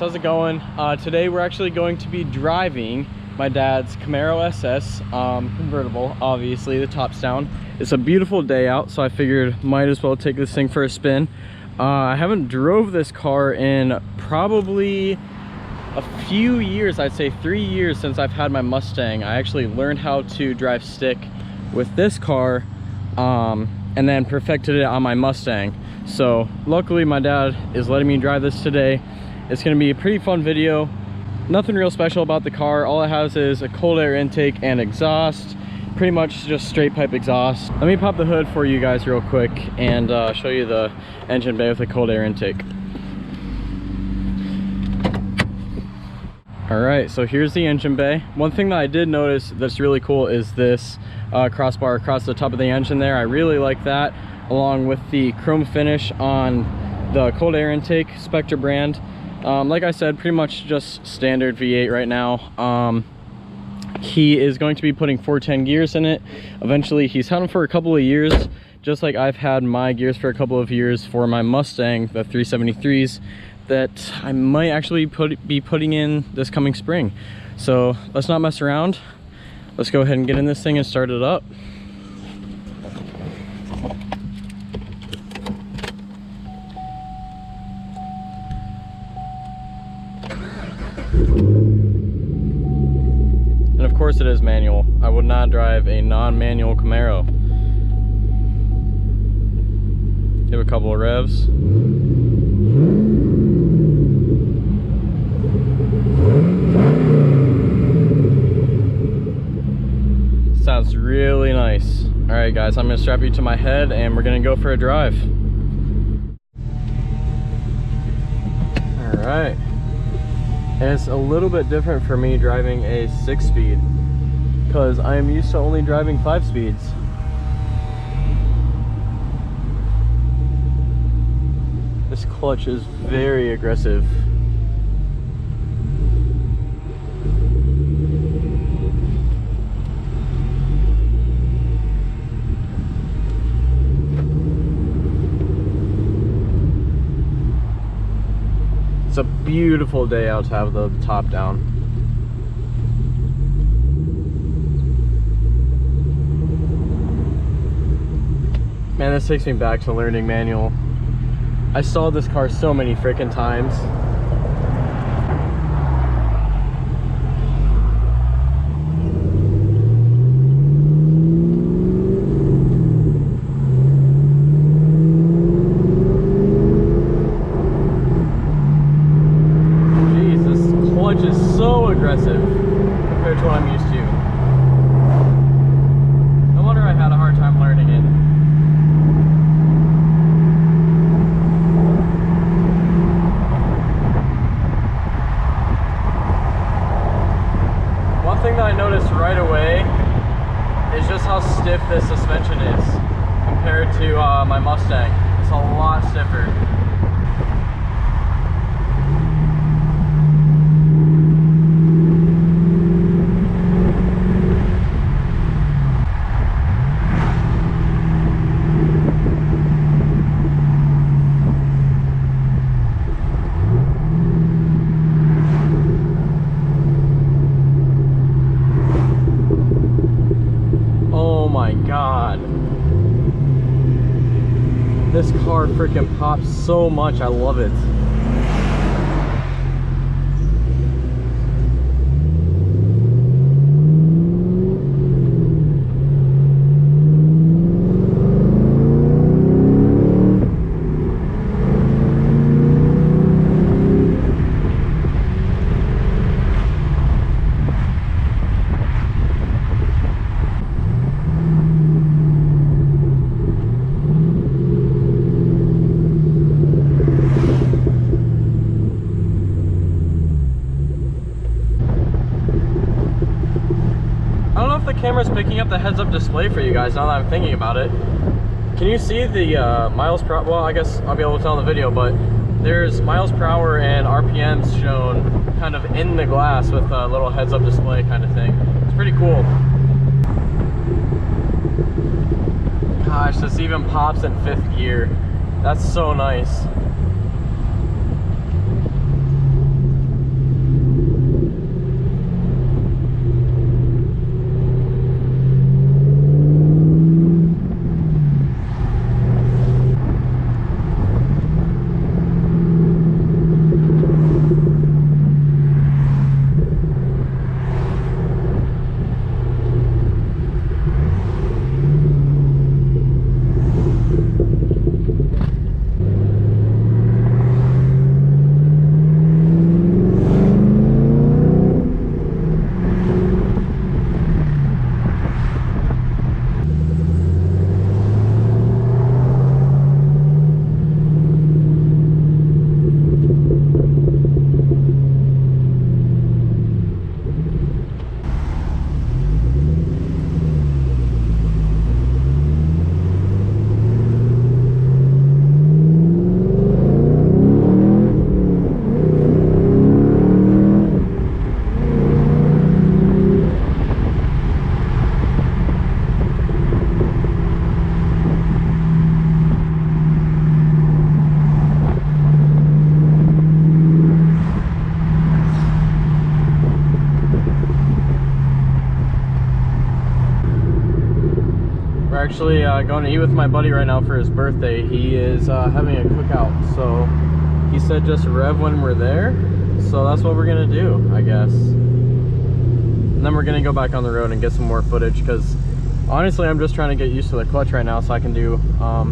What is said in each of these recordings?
how's it going? Today we're actually going to be driving my dad's Camaro SS convertible. Obviously the top's down. It's a beautiful day out, so I figured might as well take this thing for a spin. I haven't drove this car in probably a few years. I'd say 3 years since I've had my Mustang. I actually learned how to drive stick with this car and then perfected it on my Mustang. So luckily my dad is letting me drive this today. It's going to be a pretty fun video. Nothing real special about the car. All it has is a cold air intake and exhaust. Pretty much just straight pipe exhaust. Let me pop the hood for you guys real quick and show you the engine bay with a cold air intake. Alright, so here's the engine bay. One thing that I did notice that's really cool is this crossbar across the top of the engine there. I really like that, along with the chrome finish on the cold air intake, Spectra brand. Like I said, pretty much just standard V8 right now. He is going to be putting 410 gears in it. Eventually, he's had them for a couple of years, just like I've had my gears for a couple of years for my Mustang, the 373s, that I might actually be putting in this coming spring. So let's not mess around. Let's go ahead and get in this thing and start it up. And of course it is manual. I would not drive a non-manual Camaro. Give a couple of revs. Sounds really nice. All right guys, I'm gonna strap you to my head and we're gonna go for a drive. All right. It's a little bit different for me driving a 6-speed because I am used to only driving 5 speeds. This clutch is very aggressive. It's a beautiful day out to have the top down. Man, this takes me back to learning manual. I stalled this car so many freaking times. So aggressive compared to what I'm used to. No wonder I had a hard time learning it. One thing that I noticed right away is just how stiff this suspension is compared to my Mustang. It's a lot stiffer. This car freaking pops so much, I love it. Camera's picking up the heads-up display for you guys now that I'm thinking about it. Can you see the miles per hour? Well, I guess I'll be able to tell in the video, but there's miles per hour and RPMs shown kind of in the glass with a little heads-up display kind of thing. It's pretty cool. Gosh, this even pops in 5th gear. That's so nice. actually going to eat with my buddy right now for his birthday. He is having a cookout, so he said just rev when we're there. So that's what we're gonna do, I guess. And then we're gonna go back on the road and get some more footage, because honestly I'm just trying to get used to the clutch right now so I can do a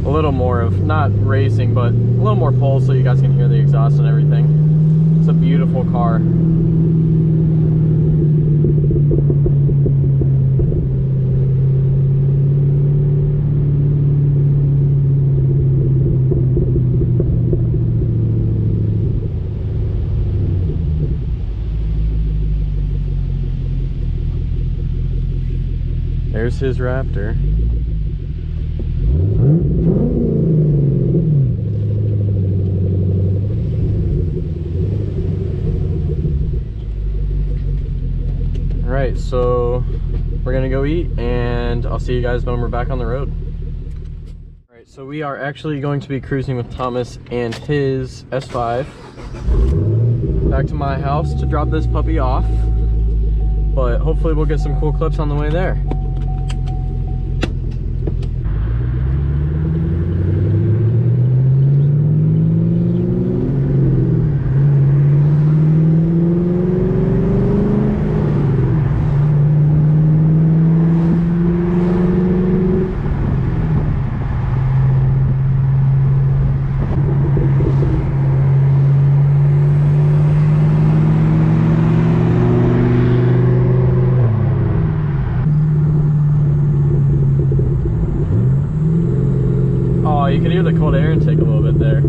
little more of, not racing, but a little more pull so you guys can hear the exhaust and everything. It's a beautiful car. There's his Raptor. Alright, so we're gonna go eat and I'll see you guys when we're back on the road. Alright, so we are actually going to be cruising with Thomas and his S5 back to my house to drop this puppy off, but hopefully we'll get some cool clips on the way there. You can hear the cold air intake a little bit there.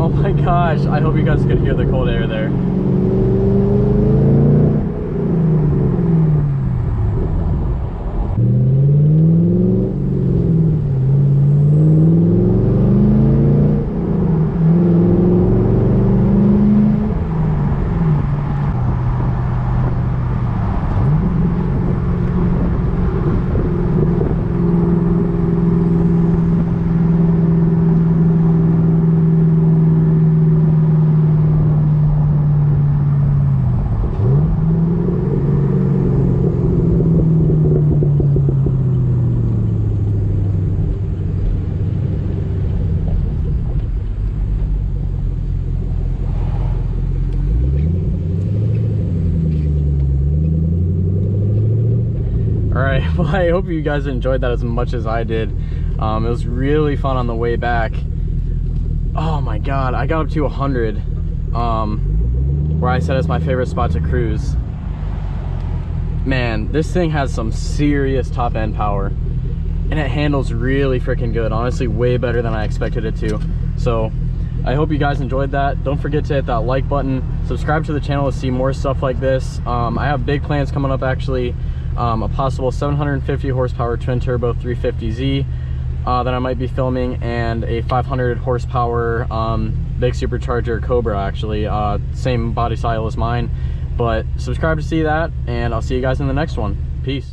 Oh my gosh, I hope you guys could hear the cold air there. Alright, well, I hope you guys enjoyed that as much as I did. It was really fun on the way back. Oh my god, I got up to 100, where I said it's my favorite spot to cruise. Man, this thing has some serious top end power, and it handles really freaking good. Honestly, way better than I expected it to. So I hope you guys enjoyed that. Don't forget to hit that like button, subscribe to the channel to see more stuff like this. I have big plans coming up, actually. A possible 750 horsepower twin turbo 350Z that I might be filming, and a 500 horsepower big supercharger Cobra, actually, same body style as mine. But subscribe to see that, and I'll see you guys in the next one. Peace.